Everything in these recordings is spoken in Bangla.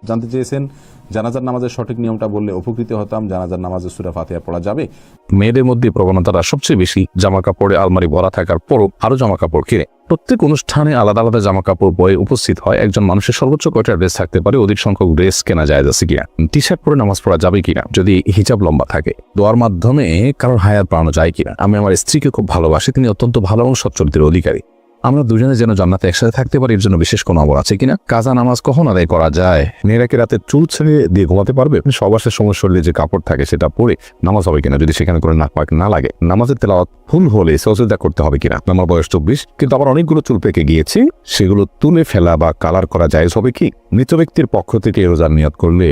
জানতে চেয়েছেন জানাজার নামাজের সঠিক নিয়মটা বললে উপকৃত হতাম। জানাজার নামাজে সূরা ফাতিহা পড়া যাবে? মেয়েদের মধ্যে প্রবণতাটা সবচেয়ে বেশি জামা কাপড়ে আলমারি ভরা থাকার পরও আরো জামা কাপড় কিনে। প্রত্যেক অনুষ্ঠানে আলাদা আলাদা জামা কাপড় বয়ে উপস্থিত হয়। একজন মানুষের সর্বোচ্চ কয়টা ড্রেস থাকতে পারে? অধিক সংখ্যক ড্রেস কেনা যায় আছে কিনা? টি শার্ট পরে নামাজ পড়া যাবে কিনা যদি হিজাব লম্বা থাকে? দোয়ার মাধ্যমে কারোর হায়াত বাড়ানো যায় কিনা? আমি আমার স্ত্রীকে খুব ভালোবাসি, তিনি অত্যন্ত ভালো এবং সচ্চরিত্রের অধিকারী, আমরা দুজনে যেন জান্নাতে একসাথে থাকতে পারি, এর জন্য বিশেষ কোনো আমল আছে কিনা? কাজা নামাজ কখন আদায় করা যায়? মেয়েরা কি রাতে চুল ছেড়ে দিয়ে ঘুমাতে পারবে? সবাসের সময় শরীরে যে কাপড় থাকে সেটা পরে নামাজ হবে কিনা যদি সেখানে করে নাক পাক না লাগে? নামাজের তেলাওয়াত ভুল হলে সজদা করতে হবে কিনা? আমার বয়স 24, কিন্তু আমার অনেকগুলো চুল পেকে গিয়েছে, সেগুলো তুলে ফেলা বা কালার করা জায়েজ হবে কি? মৃত ব্যক্তির পক্ষ থেকে রোজার নিয়ত করলে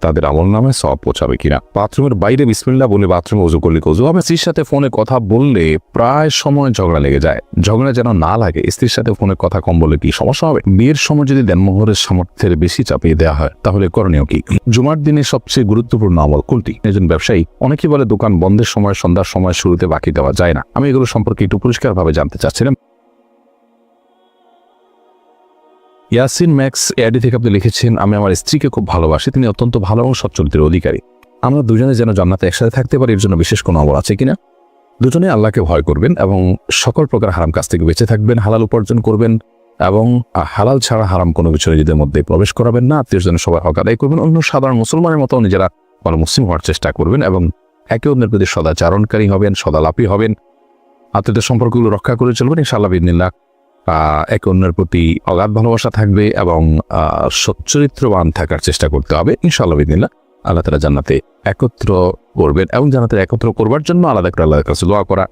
তাদের আমল নামে সওয়াব পৌঁছাবে কিনা? বাথরুমের বাইরে বিসমিল্লাহ বলে বাথরুমে ওযু করলে ওযু হবে? স্ত্রীর সাথে ফোনে কথা বললে প্রায় সময় ঝগড়া লেগে যায়, ঝগড়া যেন না লাগে, স্ত্রীর সাথে ফোনে কথা কম বলে কি সমস্যা হবে? বিয়ের সময় যদি দেনমোহরের সামর্থ্যের বেশি চাপিয়ে দেওয়া হয় তাহলে করণীয় কি? জুমার দিনে সবচেয়ে গুরুত্বপূর্ণ আমল কোনটি? একজন ব্যবসায়ী অনেকেই বলে দোকান বন্ধের সময় সন্ধ্যার সময় শুরুতে বাকি দেওয়া যায় না। আমি এগুলো সম্পর্কে একটু পরিষ্কারভাবে জানতে চাচ্ছিলাম। ইয়াসিন ম্যাক্স এআইডি থেকে আপনি লিখেছেন, আমি আমার স্ত্রীকে খুব ভালোবাসি, তিনি অত্যন্ত ভালো এবং সচ্চরিত্রের অধিকারী, আমরা দুজনে যেন জান্নাতে একসাথে থাকতে পারি, এর জন্য বিশেষ কোনো আমল আছে কিনা? দুজনে আল্লাহকে ভয় করবেন এবং সকল প্রকার হারাম কাজ থেকে বেঁচে থাকবেন, হালাল উপার্জন করবেন এবং হালাল ছাড়া হারাম কোনো কিছু নিজেদের মধ্যে প্রবেশ করাবেন না। আত্মীয়স্বজনের সবাই হক আদায় করবেন, অন্য সাধারণ মুসলমানের মতো নিজেরা ভালো মুসলিম হওয়ার চেষ্টা করবেন এবং একে অন্যের প্রতি সদাচারণকারী হবেন, সদালাপী হবেন, আত্মীয়দের সম্পর্কগুলো রক্ষা করে চলবেন। ইনশাআল্লাহ বিদিনিল্লাহ একে অন্যের প্রতি অগাধ ভালোবাসা থাকবে এবং সচ্চরিত্রবান থাকার চেষ্টা করতে হবে। ইনশাআল্লাহ বিদিনিল্লাহ আল্লাহ তাআলা জান্নাতে একত্র করবেন এবং জান্নাতে একত্র করবার জন্য আলাদা করে আল্লাহর কাছে দোয়া করা,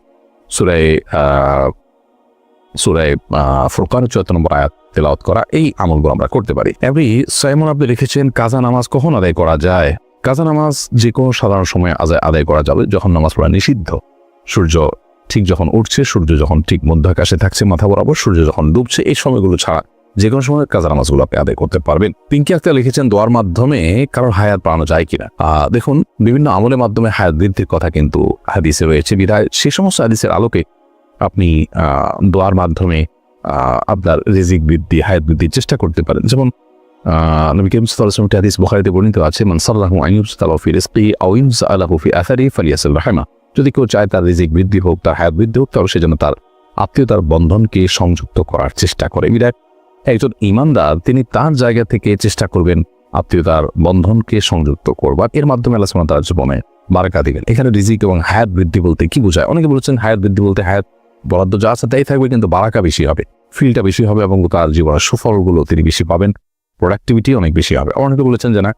সূরা ফুরকান ৭৪ নম্বর আয়াত তেলাওয়াত করা, এই আমলগুলো আমরা করতে পারি। সাইমন আপনি লিখেছেন, কাজা নামাজ কখন আদায় করা যায়? কাজা নামাজ যে কোনো সাধারণ সময় আদায় করা যাবে, যখন নামাজ পড়া নিষিদ্ধ। সূর্য ঠিক যখন উঠছে, সূর্য যখন ঠিক মধ্য আকাশে থাকছে মাথা বরাবর, সূর্য যখন ডুবছে, এই সময়গুলো ছাড়া যে কোনো সময় কাজা নামাজগুলো আপনি আদায় করতে পারবেন। পিঙ্কি আক্তার লিখেছেন, দোয়ার মাধ্যমে কারোর হায়াত বাড়ানো যায় কিনা? দেখুন, বিভিন্ন আমলের মাধ্যমে হায়াত বৃদ্ধির কথা কিন্তু হাদিসে রয়েছে, বিধায় সেই সমস্ত হাদিসের আলোকে আপনি দোয়ার মাধ্যমে আপনার রিজিক বৃদ্ধি, হায়াত বৃদ্ধির চেষ্টা করতে পারেন। যেমন নবী করিম সাল্লাল্লাহু আলাইহি ওয়াসাল্লাম হাদিস বুখারীতে বর্ণিত আছে, মান সাল্লাহু আন ইউসতালা ফি রিজকিহি আও ইউসআলাহু ফি আসারি ফালিয়াসিল রাহিমা। যদি কেউ চায় তার রিজিক বৃদ্ধি হোক, তার হায়াত বৃদ্ধি হোক, তাহলে সে যেন তার আত্মীয়তার বন্ধনকে সংযুক্ত করার চেষ্টা করে। বিধায় একজন ঈমানদার তিনি তার জায়গা থেকে চেষ্টা করবেন আত্মীয়তার বন্ধনকে সংযুক্ত করবার, এর মাধ্যমে আল্লাহ সুবহানাহু ওয়া তাআলার জীবনে বারাকা দিবেন। এখানে রিজিক এবং হায়াত বৃদ্ধি বলতে কি বোঝায়? অনেকে বলেছেন হায়াত বৃদ্ধি বলতে হায়াত বরাদ্দ যা আছে তাই থাকবে, কিন্তু বারাকা বেশি হবে, ফিলটা বেশি হবে এবং তার জীবনের সুফলগুলো তিনি বেশি পাবেন, প্রোডাক্টিভিটি অনেক বেশি হবে। অনেকে বলেছেন যে না,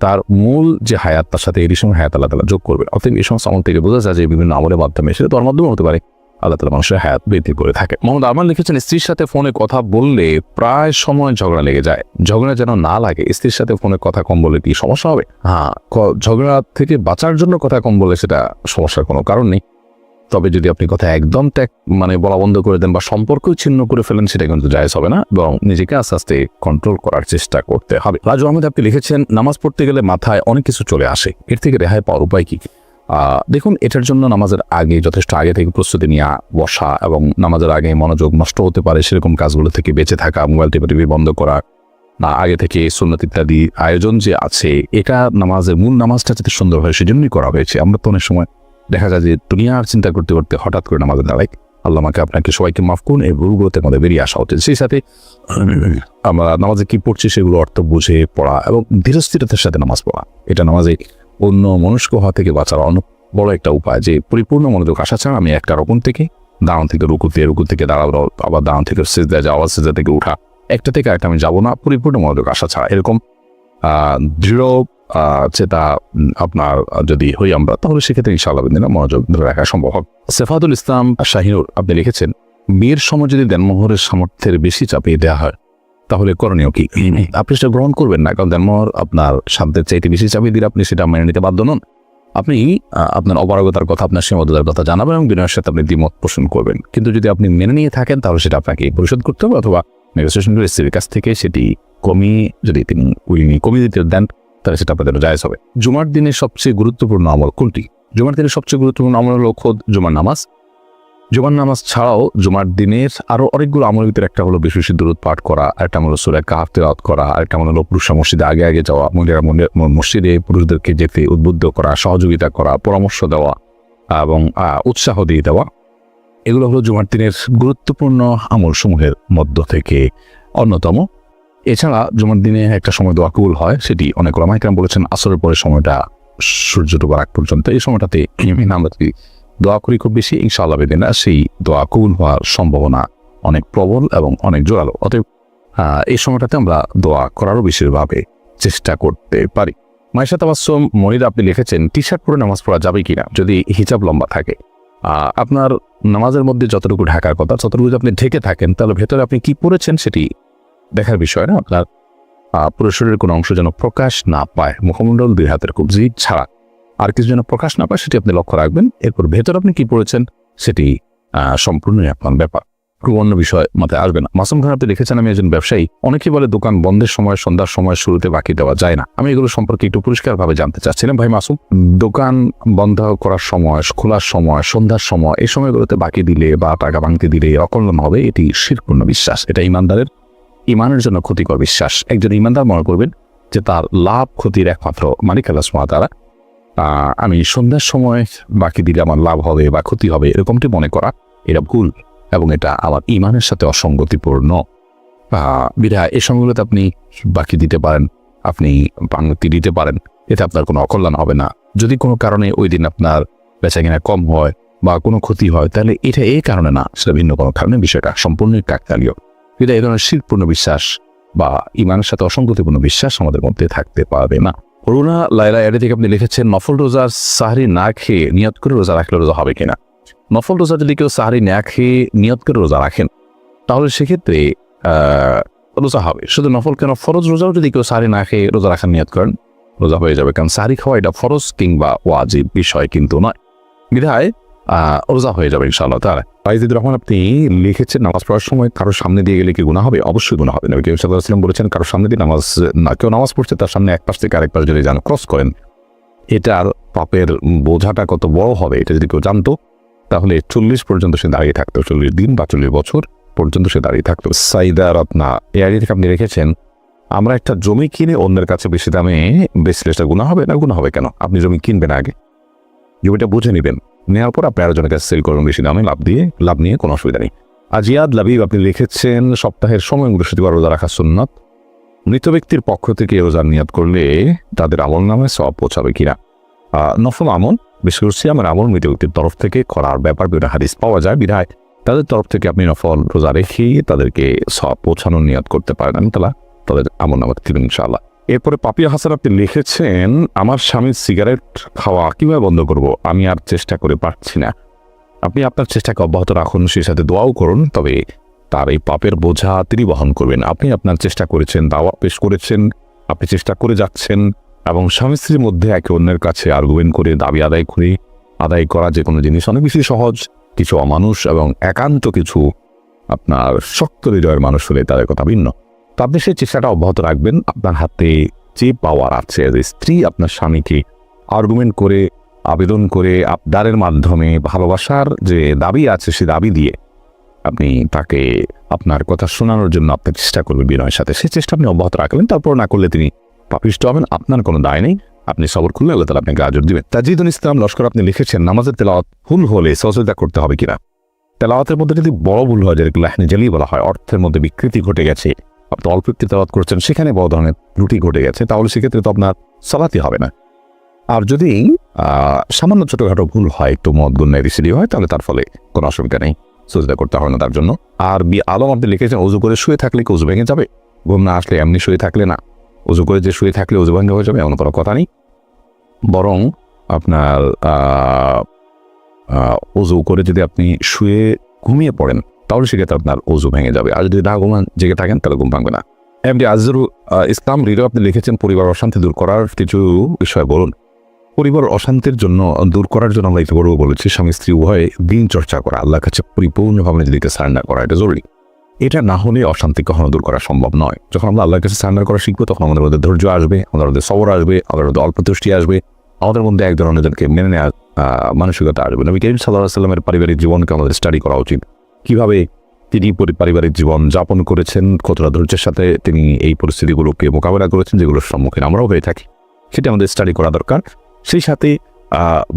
তার মূল যে হায়াত তার সাথে এই সময় হায়াত আল্লাহ তাআলা যোগ করবে। অতএব এই সমস্ত আমল থেকে বোঝা যায় যে বিভিন্ন আমলের মাধ্যমে, সেটা তোর মাধ্যমে হতে পারে, আল্লাহ তাআলা মানুষের হায়াত বৃদ্ধি করে থাকে। মোহাম্মদ আরমান লিখেছেন, স্ত্রীর সাথে ফোনে কথা বললে প্রায় সময় ঝগড়া লেগে যায়, ঝগড়া যেন না লাগে, স্ত্রীর সাথে ফোনে কথা কম বললে কি সমস্যা হবে? ঝগড়া থেকে বাঁচার জন্য কথা কম বললে সেটা সমস্যার কোনো কারণ নেই। তবে যদি আপনি কথা একদম বলা বন্ধ করে দেন বা সম্পর্ক ছিন্ন করে ফেলেন, সেটা কিন্তু জায়েজ হবে না, বরং নিজেকে আস্তে আস্তে কন্ট্রোল করার চেষ্টা করতে হবে। রাজু আহমেদ আপনি লিখেছেন, নামাজ পড়তে গেলে মাথায় অনেক কিছু চলে আসে, এর থেকে রেহাই পাওয়ার উপায় কি? দেখুন, এটার জন্য নামাজের আগে যথেষ্ট আগে থেকে প্রস্তুতি নিয়ে বসা এবং নামাজের আগে মনোযোগ নষ্ট হতে পারে সেরকম কাজগুলো থেকে বেঁচে থাকা, মোবাইল টিভি বন্ধ করা, না আগে থেকে সুন্নাত ইত্যাদি আয়োজন যে আছে, এটা নামাজের মূল নামাজটা যাতে সুন্দর হয় সেজন্যই করা হয়েছে। আমরা তো অনেক সময় দেখা যায় যে দুনিয়ার চিন্তা করতে করতে হঠাৎ করে নামাজে দাঁড়াই। আল্লাহ আমাকে আপনাকে সবাইকে মাফ করুন, এই ভুলগুলোতে আমাদের বেরিয়ে আসা উচিত। সেই সাথে আমরা নামাজে কি পড়ছি সেগুলো অর্থ বুঝে পড়া এবং ধীরস্থিরতার সাথে নামাজ পড়া, এটা নামাজে অন্য মনস্ক হওয়া থেকে বাঁচার অনেক বড় একটা উপায়। যে পরিপূর্ণ মনোযোগ আসা ছাড়া আমি একটা রকম থেকে দাঁড়ান থেকে রুকু থেকে দাঁড়াবো, আবার দাঁড়ান থেকে সিজদায় যাওয়া, সিজদা থেকে উঠা, একটা থেকে একটা আমি যাবো না, পরিপূর্ণ মনোযোগ আসা ছাড়া। এরকম দৃঢ় চেতা আপনার যদি হই আমরা, তাহলে সেক্ষেত্রে ইনশাআল্লাহ মনোযোগ ধরে রাখা সম্ভব হবে। সেফাতুল ইসলাম শাহিনুর আপনি লিখেছেন, বিয়ের সময় যদি দেনমোহরের সামর্থ্যের বেশি চাপিয়ে দেওয়া হয় তাহলে করণীয় কি? আপনি সেটা গ্রহণ করবেন না, কারণ দেনমোহর আপনার সাধ্যের চাইতে বেশি চাপিয়ে দিলে আপনি সেটা মেনে নিতে বাধ্য নন। আপনি আপনার অপারগতার কথা, আপনার সীমাবদ্ধতার কথা জানাবেন এবং বিনয়ের সাথে আপনি দ্বিমত পোষণ করবেন। কিন্তু যদি আপনি মেনে নিয়ে থাকেন তাহলে সেটা আপনাকে পরিশোধ করতে হবে, অথবা নেগোসিয়েশন করে স্ত্রীর কাছ থেকে সেটি কমিয়ে, যদি তিনি কমিয়ে দিতে দেন তাহলে সেটা আপনাদের জায়েজ হবে। জুমার দিনে সবচেয়ে গুরুত্বপূর্ণ আমল কোনটি? জুমার দিনে সবচেয়ে গুরুত্বপূর্ণ আমল হলো খোদ জুমার নামাজ। জুমার নামাজ ছাড়াও জুমার দিনের আরো অনেকগুলো আমলের ভিতরে একটা হলো বেশি বেশি দুরূদ পাঠ করা, আরেকটা হলো সূরা কাহফ তেলাওয়াত করা, আরেকটা হলো পুরুষরা মসজিদে আগে আগে যাওয়া, মহিলারা মসজিদে পুরুষদেরকে যেতে উদ্বুদ্ধ করা, সহযোগিতা করা, পরামর্শ দেওয়া এবং উৎসাহ দিয়ে দেওয়া। এগুলো হলো জুমার দিনের গুরুত্বপূর্ণ আমল সমূহের মধ্য থেকে অন্যতম। এছাড়া জুমার দিনে একটা সময় দোয়া কবুল হয়, সেটি অনেক ওলামা ইকরাম বলেছেন আসরের পরে সময়টা সূর্য ডোবার আগ পর্যন্ত। এই সময়টাতে আমরা যদি দোয়া করি খুব বেশি, ইনশাআল্লাহ বেদিনা সেই দোয়া কবুল হওয়ার সম্ভাবনা অনেক প্রবল এবং অনেক জোরালো। অতএব এই সময়টাতে আমরা দোয়া করারও বিশেষভাবে চেষ্টা করতে পারি। মাইশা তাবাসসুম মনির আপনি লিখেছেন, টি শার্ট পরে নামাজ পড়া যাবে কিনা যদি হিজাব লম্বা থাকে? আপনার নামাজের মধ্যে যতটুকু ঢাকার কথা ততটুকু যদি আপনি ঢেকে থাকেন, তাহলে ভেতরে আপনি কি পড়েছেন সেটি দেখার বিষয় না। আপনার পুরো শরীরের কোনো অংশ যেন প্রকাশ না পায়, মুখমণ্ডল, দুই হাতের কবজি ছাড়া আর কিছু যেন প্রকাশ না পায়, সেটি আপনি লক্ষ্য রাখবেন। এরপর ভেতর আপনি কি পড়েছেন সেটি সম্পূর্ণই আপনার ব্যাপার, খুব অন্য বিষয় মাথায় আসবে না। মাসুম খান আপনি লিখেছেন, আমি একজন ব্যবসায়ী, অনেকেই বলে দোকান বন্ধের সময় সন্ধ্যার সময় শুরুতে বাকি দেওয়া যায় না। আমি এগুলো সম্পর্কে একটু পরিষ্কারভাবে জানতে চাচ্ছিলাম। ভাই মাসুম, দোকান বন্ধ করার সময়, খোলার সময়, সন্ধ্যার সময়, এই সময়গুলোতে বাকি দিলে বা টাকা ভাঙতে দিলে অকল্যাণ হবে, এটি শিরকপূর্ণ বিশ্বাস। এটা ইমানের জন্য ক্ষতিকর বিশ্বাস। একজন ইমানদার মনে করবেন যে তার লাভ ক্ষতির একমাত্র মালিক আল্লাহ সুবহানাহু ওয়া তাআলা। আমি সন্ধ্যার সময় বাকি দিলে আমার লাভ হবে বা ক্ষতি হবে এরকমটি মনে করা, এটা ভুল এবং এটা আমার ইমানের সাথে অসঙ্গতিপূর্ণ। বিধায় এই সময়গুলোতে আপনি বাকি দিতে পারেন, আপনি ভাঙতি দিতে পারেন, এতে আপনার কোনো অকল্যাণ হবে না। যদি কোনো কারণে ওই দিন আপনার বেচাকেনা কম হয় বা কোনো ক্ষতি হয়, তাহলে এটা এই কারণে না, সেটা ভিন্ন কোনো কারণে, বিষয়টা সম্পূর্ণই কাকতালীয়। এটা এই ধরনের শিরকপূর্ণ বিশ্বাস বা ইমানের সাথে অসঙ্গতিপূর্ণ বিশ্বাস আমাদের মধ্যে থাকতে পারবে না। করুণা লাইলা এডি থেকে আপনি লিখেছেন, নফল রোজার সাহরি না খেয়ে নিয়ত করে রোজা রাখলে রোজা হবে কিনা? নফল রোজা যদি কেউ সাহরি না খেয়ে নিয়ত করে রোজা রাখেন, তাহলে সেক্ষেত্রে রোজা হবে। শুধু নফল কেন, ফরজ রোজাও যদি কেউ সাহরি না খেয়ে রোজা রাখার নিয়ত করেন, রোজা হয়ে যাবে। কারণ সাহরি খাওয়া এটা ফরজ কিংবা ওয়াজিব বিষয় কিন্তু নয়, বিধায় রোজা হয়ে যাবে ইনশাআল্লাহ তাআলা। ফাইজুর রহমান আপনি লিখেছেন, নামাজ পড়ার সময় কারোর সামনে দিয়ে গেলে কি গুনাহ হবে? অবশ্যই গুনাহ হবে। নবী করিম সাল্লাল্লাহু আলাইহি ওয়াসাল্লাম বলেছেন, কারোর সামনে দিয়ে কেউ নামাজ পড়ছে, তার সামনে এক পাশ থেকে আরেক পাশ যদি ক্রস করেন, এটার পাপের বোঝাটা কত বড় হবে এটা যদি কেউ জানতো, তাহলে 40 পর্যন্ত সে দাঁড়িয়ে থাকতো, 40 দিন বা 40 বছর পর্যন্ত সে দাঁড়িয়ে থাকতো। সাইদা রত্না এআই থেকে আপনি রেখেছেন, আমরা একটা জমি কিনে অন্যের কাছে বেশি দামে বেচলে সেটা গুনাহ হবে না? গুনাহ হবে কেন? আপনি জমি কিনবেন, আগে জমিটা বুঝে নেবেন, নেওয়ার পর আপনি আরেকজনের কাছে সেল করবেন বেশি দামে, লাভ নিয়ে কোনো অসুবিধা নেই। আজিয়াদ লাবিব আপনি লিখেছেন, সপ্তাহের সময় বৃহস্পতিবার রোজা রাখা সুন্নাত। মৃত ব্যক্তির পক্ষ থেকে রোজার নিয়াত করলে তাদের আমল নামায় সওয়াব পৌঁছাবে কিনা? নফল আমল, বিশেষ করে সিয়ামের আমল মৃত ব্যক্তির তরফ থেকে করার ব্যাপার বিভিন্ন হাদিস পাওয়া যায়, বিধায় তাদের তরফ থেকে আপনি নফল রোজা রেখে তাদেরকে সওয়াব পৌঁছানোর নিয়াত করতে পারেন, আমি তাহলে তাদের আমল নামাত দিবেন ইনশাআল্লাহ। এরপরে পাপিয়া হাসান আপনি লিখেছেন, আমার স্বামীর সিগারেট খাওয়া কিভাবে বন্ধ করব? আমি আর চেষ্টা করে পারছি না। আপনি আপনার চেষ্টাকে অব্যাহত রাখুন, সেই সাথে দোয়াও করুন, তবে তার এই পাপের বোঝা তিনি বহন করবেন। আপনি আপনার চেষ্টা করেছেন, দাওয়া পেশ করেছেন, আপনি চেষ্টা করে যাচ্ছেন, এবং স্বামী স্ত্রীর মধ্যে একে অন্যের কাছে আর্গুমেন্ট করে দাবি আদায় করা যে কোনো জিনিস অনেক বেশি সহজ। কিছু অমানুষ এবং একান্ত কিছু আপনার শক্ত হৃদয়ের মানুষ হলে তাদের কথা ভিন্ন। তো আপনি সেই চেষ্টাটা অব্যাহত রাখবেন। আপনার হাতে যে পাওয়ার আছে, স্ত্রী আপনার স্বামীকে আর্গুমেন্ট করে, আবেদন করে, আবদারের মাধ্যমে, ভালোবাসার যে দাবি আছে সে দাবি দিয়ে আপনি তাকে আপনার কথা শোনানোর জন্য আপনার চেষ্টা করবেন বিনয়ের সাথে। সেই চেষ্টা আপনি অব্যাহত রাখবেন, তারপর না করলে তিনি পাপিষ্ট হবেন, আপনার কোনো দায় নেই, আপনি সবর করলে আল্লাহ তাআলা আপনাকে আজর দিবেন। তাজিদুল ইসলাম লস্কর আপনি লিখেছেন, নামাজের তেলাওয়াত ভুল হলে সজদা করতে হবে কিনা? তেলাওয়াতের মধ্যে যদি বড় ভুল হয়, যেটাকে লাহনে জালি বলা হয়, অর্থের মধ্যে বিকৃতি ঘটে গেছে, আপনি অল্প একটু তেলাওয়াত করছেন, সেখানে বড় ধরনের ত্রুটি ঘটে গেছে, তাহলে সেক্ষেত্রে তো আপনার সালাতই হবে না। আর যদি সামান্য ছোটখাটো ভুল হয়, একটু মদ গুণের রিসিডি হয়, তাহলে তার ফলে কোনো অসুবিধা নেই, সজদা করতে হবে না তার জন্য। আর আলম আপনি লিখেছেন, অজু করে শুয়ে থাকলে কি অজু ভেঙে যাবে? ঘুম না আসলে এমনি শুয়ে থাকলে না, অজু করে যে শুয়ে থাকলে অজু ভেঙে হয়ে যাবে এমন কোনো কথা নেই। বরং আপনার অজু করে যদি আপনি শুয়ে ঘুমিয়ে পড়েন, তাহলে সেক্ষেত্রে আপনার অজু ভেঙে যাবে। আর যদি না ঘুমান জেগে থাকেন, তাহলে ঘুম ভাঙবে না। এমডি আজিজুল ইসলাম হৃদয় আপনি লিখেছেন, পরিবার অশান্তি দূর করার কিছু বিষয় বলুন। পরিবার অশান্তির জন্য দূর করার জন্য আমরা ইতিপূর্বে বলেছি, স্বামী স্ত্রী উভয়ে দিন চর্চা করা, আল্লাহর কাছে পরিপূর্ণভাবে নিজেকে সারেন্ডার করা, এটা জরুরি। এটা না হলে অশান্তি কখনো দূর করা সম্ভব নয়। যখন আমরা আল্লাহর কাছে সারেন্ডার করা শিখবো, তখন আমাদের মধ্যে ধৈর্য আসবে, আমাদের মধ্যে সবর আসবে, আমাদের মধ্যে অল্পতুষ্টি আসবে, আমাদের মধ্যে একজন অন্যজনকে মেনে নেওয়ার মানসিকতা আসবে। নবী করিম সাল্লাল্লাহু আলাইহি ওয়াসাল্লামের পারিবারিক জীবনকে আমাদের স্টাডি করা উচিত। কিভাবে তিনি পারিবারিক জীবন যাপন করেছেন, কতটা ধৈর্যের সাথে তিনি এই পরিস্থিতিগুলোকে মোকাবেলা করেছেন যেগুলোর সম্মুখীন আমরাও হয়ে থাকি, সেটা আমাদের স্টাডি করা দরকার। সেই সাথে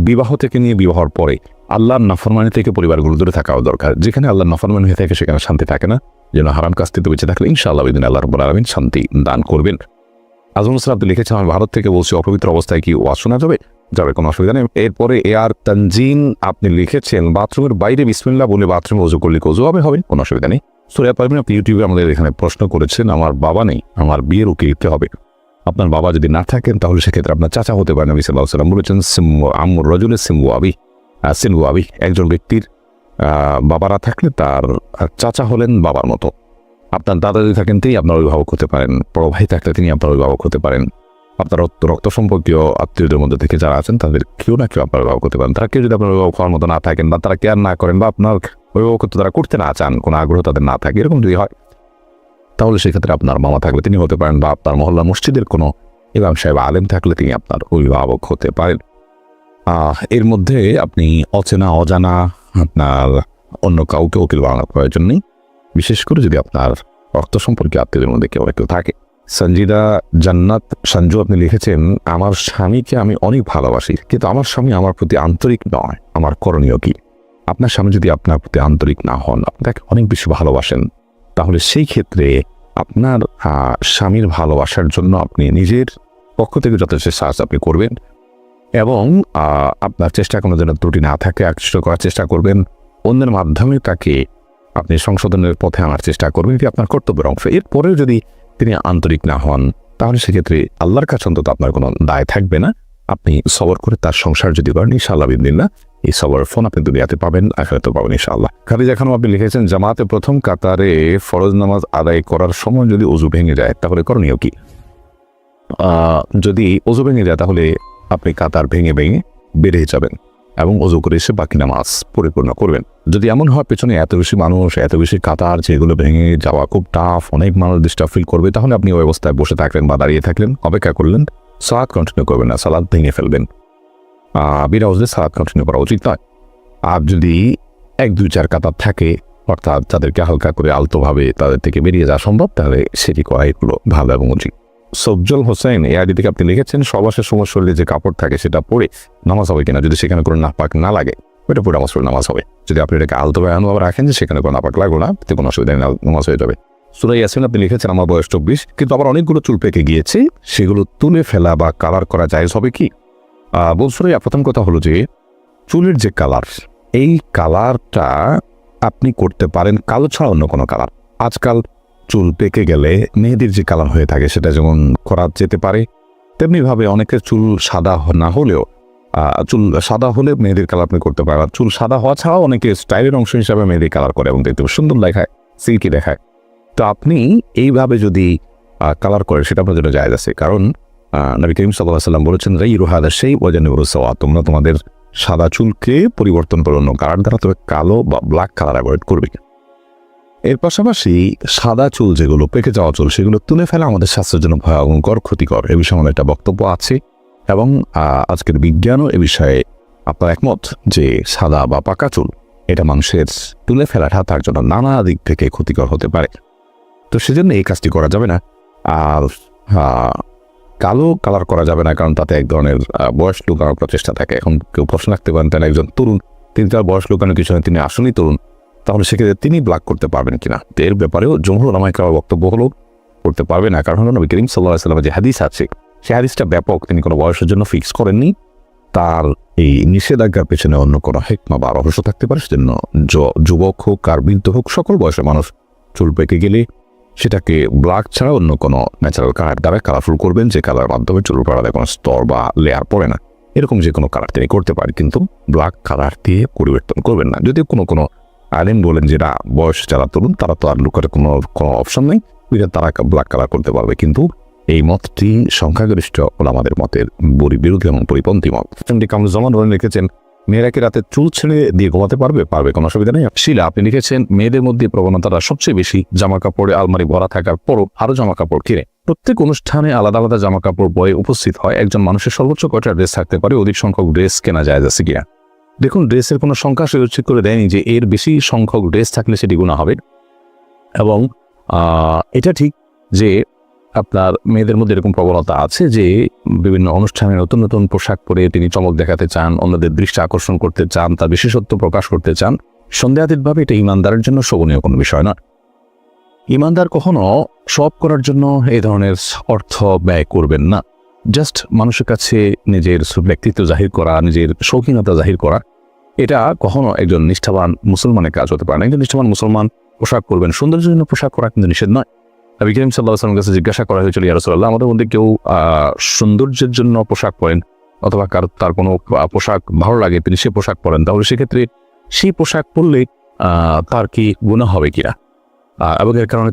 বিবাহ থেকে নিয়ে বিবাহর পরে আল্লাহর নাফরমানি থেকে পরিবারগুলো দূরে থাকাও দরকার। যেখানে আল্লাহর নাফরমানি হয়ে থাকে সেখানে শান্তি থাকে না। যেন হারাম কাজ থেকে বেঁচে থাকলে ইনশাআল্লাহ ওই দিন আল্লাহ রাব্বুল আলামিন শান্তি দান করবেন। আজমল হোসেন আপনি লিখেছেন, আমি ভারত থেকে বলছি, অপবিত্র অবস্থায় কি ওয়াজ শোনা যাবে? যাবে, কোনো অসুবিধা নেই। এরপরে এআর তানজিন আপনি লিখেছেন, বাথরুমের বাইরে বিসমিল্লাহ বলে বাথরুমে ওযু করলে কি ওযু হবে? কোনো অসুবিধা নেই। সূরা পারবেন আপনি ইউটিউবে আমাদের এখানে প্রশ্ন করেছেন, আমার বাবা নেই, আমার বিয়ের উকিল দিতে হবে। আপনার বাবা যদি না থাকেন তাহলে সেক্ষেত্রে আপনার চাচা হতে পারে। নবী সাল্লাল্লাহু আলাইহি ওয়াসাল্লাম বলেছেন, আম্মুর রাজুলের সিনবু আবি, একজন ব্যক্তির বাবারা থাকলে তার চাচা হলেন বাবার মতো। আপনার দাদা যদি থাকেন তিনি আপনার অভিভাবক হতে পারেন, বড় ভাই থাকলে তিনি আপনার অভিভাবক হতে পারেন। আপনার রক্ত সম্পর্কীয় আত্মীয়দের মধ্যে থেকে যারা আছেন তাদের কেউ না কেউ আপনার অভিভাবক হতে পারেন। তারা কেউ যদি আপনার অভিভাবক হওয়ার মতো না থাকেন বা তারা কেয়ার না করেন বা আপনার অভিভাবকত্ব তারা করতে না চান, কোনো আগ্রহ তাদের না থাকে, এরকম যদি হয় তাহলে সেক্ষেত্রে আপনার মামা থাকলে তিনি হতে পারেন, বা আপনার মহল্লা মসজিদের কোনো ইমাম সাহেব আলেম থাকলে তিনি আপনার অভিভাবক হতে পারেন। এর মধ্যে আপনি অচেনা অজানা আপনার অন্য কাউকে উকিল বানানোর প্রয়োজন নেই, বিশেষ করে যদি আপনার রক্ত সম্পর্কে আত্মীয়দের মধ্যে কেউ থাকে। সঞ্জিদা জান্নাত সঞ্জু আপনি লিখেছেন, আমার স্বামীকে আমি অনেক ভালোবাসি, কিন্তু আমার স্বামী আমার প্রতি আন্তরিক নয়, আমার করণীয় কি? আপনার স্বামী যদি আপনার প্রতি আন্তরিক না হন, আপনাকে অনেক বেশি ভালোবাসেন, তাহলে সেই ক্ষেত্রে আপনার স্বামীর ভালোবাসার জন্য আপনি নিজের পক্ষ থেকে যথেষ্ট সাহায্য আপনি করবেন এবং আপনার চেষ্টা কোনো যেন ত্রুটি না থাকে আকৃষ্ট করার চেষ্টা করবেন। অন্যের মাধ্যমে তাকে আপনি সংশোধনের পথে আনার চেষ্টা করবেন, এটি আপনার কর্তব্যের অংশ। এরপরেও যদি তিনি আন্তরিক না হন তাহলে সেক্ষেত্রে আল্লাহর কাছে অন্তত আপনার কোনো দায় থাকবে না। আপনি সবর করে তার সংসার যদি করেন ইনশাআল্লাহ বিদিনিল্লাহ এই সবরের ফোন আপনি দুনিয়াতে পাবেন, আখিরাতে পাবেন ইনশাআল্লাহ। খাদিজা খানম আপনি লিখেছেন, জামাতে প্রথম কাতারে ফরজ নামাজ আদায় করার সময় যদি ওযু ভেঙে যায় তাহলে করণীয় কি? যদি ওযু ভেঙে যায় তাহলে আপনি কাতার ভেঙে বেড়ে যাবেন এবং ওযু করে এসে বাকি নামাজ পরিপূর্ণ করবেন। যদি এমন হয় পেছনে এত বেশি মানুষ, এত বেশি কাতার, যেগুলো ভেঙে যাওয়া খুব টাফ, অনেক মানুষ ডিস্টার্ব ফিল করবে, তাহলে আপনি ওই অবস্থায় বসে থাকলেন বা দাঁড়িয়ে থাকলেন, অপেক্ষা করলেন, সালাত কন্টিনিউ করবেন না, সালাত ভেঙে ফেলবেন। বিনা ওযুতে সালাত কন্টিনিউ করা উচিত নয়। আর যদি 1-2-4 কাতার থাকে, অর্থাৎ তাদেরকে হালকা করে আলতোভাবে তাদের থেকে বেরিয়ে যাওয়া সম্ভব, তাহলে সেটি করা এগুলো ভালো এবং উচিত। সফজল হোসেন এআইডি থেকে আপনি লিখেছেন, সবাসের সময় শরীরে যে কাপড় থাকে সেটা পরে নামাজ হবে কিনা? যদি সেখানে কোনো নাপাক না লাগে ওইটা পরে নামাজ হবে। যদি আপনি এটাকে আলতোভাবে এমনভাবে রাখেন যে সেখানে কোনো নাপাক লাগলো না, এতে কোনো অসুবিধা নেই, নামাজ হয়ে যাবে। সূরা ইয়াসিন আপনি লিখেছেন, আমার বয়স 24 কিন্তু আবার অনেকগুলো চুল পেকে গিয়েছে, সেগুলো তুলে ফেলা বা কালার করা জায়েজ হবে কি? বলছিলেন প্রথম কথা হলো যে চুলের যে কালার, এই কালারটা আপনি করতে পারেন কালো ছাড়া অন্য কোনো কালার। আজকাল চুল পেকে গেলে মেহেদির যে কালার হয়ে থাকে সেটা যেমন করা যেতে পারে, তেমনিভাবে অনেকের চুল সাদা না হলেও চুল সাদা হলে মেহেদির কালার আপনি করতে পারেন। চুল সাদা হওয়া ছাড়াও অনেকে স্টাইলের অংশ হিসাবে মেহেদির কালার করে এবং দেখতে সুন্দর দেখায়, সিল্কি দেখায়। তো আপনি এইভাবে যদি কালার করেন সেটা আপনার জন্য জায়েজ আছে, কারণ নবী করিম সাল্লাল্লাহু আলাইহি ওয়াসাল্লাম বলেছেন, রাইয়ু হাদা সেই ওয়াজানিবু সাওয়া, তোমরা তোমাদের সাদা চুলকে পরিবর্তন করো অন্য কালার দ্বারা, তবে কালো বা ব্ল্যাক কালার অ্যাভয়েড করবে। এর পাশাপাশি সাদা চুল যেগুলো পেকে যাওয়া চুল সেগুলো তুলে ফেলা আমাদের স্বাস্থ্যের জন্য ভয়ঙ্কর ক্ষতিকর, এ বিষয়ে আমাদের একটা বক্তব্য আছে এবং আজকের বিজ্ঞানও এ বিষয়ে আপনার একমত যে সাদা বা পাকা চুল এটা মানুষের তুলে ফেলাটা তার জন্য নানা দিক থেকে ক্ষতিকর হতে পারে। তো সেজন্য এই কাজটি করা যাবে না। আর কালো কালার করা যাবে না, কারণ তাতে এক ধরনের বয়স লুকানোর প্রচেষ্টা থাকে। এখন কেউ প্রশ্ন রাখতে পারেন, তাহলে একজন তরুণ, তিনি তার বয়স লুকানোর কিছু নয়, তিনি আসলেই তরুণ, তাহলে সেক্ষেত্রে তিনি ব্ল্যাক করতে পারবেন কিনা? এর ব্যাপারেও জমহুর উলামায়ে কেরামের বক্তব্য হলো করতে পারবে না, কারণ হলো নবী করিম সাল্লাল্লাহু আলাইহি ওয়াসাল্লামের যে হাদিস আছে সেই হাদিসটা ব্যাপক, তিনি কোনো বয়সের জন্য ফিক্স করেননি। তার এই নিষেধাজ্ঞার পেছনে অন্য কোনো হিকমা বা রহস্য থাকতে পারে, সেজন্য যুবক হোক আর বৃদ্ধ হোক সকল বয়সের মানুষ চুল পেকে গেলে সেটাকে ব্ল্যাক ছাড়া অন্য কোনো ন্যাচারাল কালার দ্বারা কালারফুল করবেন, যে কালার মাধ্যমে চুল পড়াতে কোনো স্তর বা লেয়ার পড়ে না, এরকম যে কোনো কালার তিনি করতে পারেন, কিন্তু ব্ল্যাক কালার দিয়ে পরিবর্তন করবেন না। যদিও কোনো আইন বলেন যেটা বয়স যারা তরুণ তারা তো আর লুকার কোনো অপশন নেই, তারা ব্ল্যাক কালার করতে পারবে, কিন্তু এই মতটি সংখ্যাগরিষ্ঠ ওলামাদের মতের বিরোধী এবং পরিপন্থী মত। কামরুজ্জামান বলেন লিখেছেন, মেয়েরা কি রাতে চুল ছেড়ে দিয়ে ঘুমাতে পারবে? কোনো অসুবিধা নেই। শিলা আপনি লিখেছেন, মেয়েদের মধ্যে প্রবণতাটা সবচেয়ে বেশি, জামা কাপড়ে আলমারি ভরা থাকার পরও আরো জামা কাপড় কিনে প্রত্যেক অনুষ্ঠানে আলাদা আলাদা জামা কাপড় বয়ে উপস্থিত হয়। একজন মানুষের সর্বোচ্চ কয়টা ড্রেস থাকতে পারে? অধিক সংখ্যক ড্রেস কেনা যায় আছে কিনা? দেখুন, ড্রেসের কোনো সংখ্যা সে উল্লেখ করে দেয়নি যে এর বেশি সংখ্যক ড্রেস থাকলে সেটি গুনাহ হবে। এবং এটা ঠিক যে আপনার মেয়েদের মধ্যে এরকম প্রবণতা আছে যে বিভিন্ন অনুষ্ঠানে নতুন নতুন পোশাক পরে তিনি চমক দেখাতে চান, অন্যদের দৃষ্টি আকর্ষণ করতে চান, তার বিশেষত্ব প্রকাশ করতে চান। সন্দেহাতীতভাবে এটা ইমানদারের জন্য শোভনীয় কোনো বিষয় না। ইমানদার কখনো সব করার জন্য এই ধরনের অর্থ ব্যয় করবেন না। জাস্ট মানুষের কাছে নিজের ব্যক্তিত্ব জাহির করা, নিজের শৌখিনতা জাহির করা, এটা কখনো একজন নিষ্ঠাবান মুসলমানের কাজ হতে পারে না। একজন নিষ্ঠাবান মুসলমান পোশাক করবেন, সৌন্দর্যের জন্য পোশাক করা কিন্তু নিষেধ নয়। নবী করিম সাল্লাল্লাহু আলাইহি ওয়াসাল্লামের কাছে জিজ্ঞাসা করা হয়েছিল, ইয়া রাসূলুল্লাহ, আমাদের মধ্যে কেউ সৌন্দর্যের জন্য পোশাক পরেন অথবা তার কোনো পোশাক ভালো লাগে তিনি সে পোশাক পরেন, তাহলে সেক্ষেত্রে সেই পোশাক পরলে তার কি গুনাহ হবে কিনা, এবং এর কারণে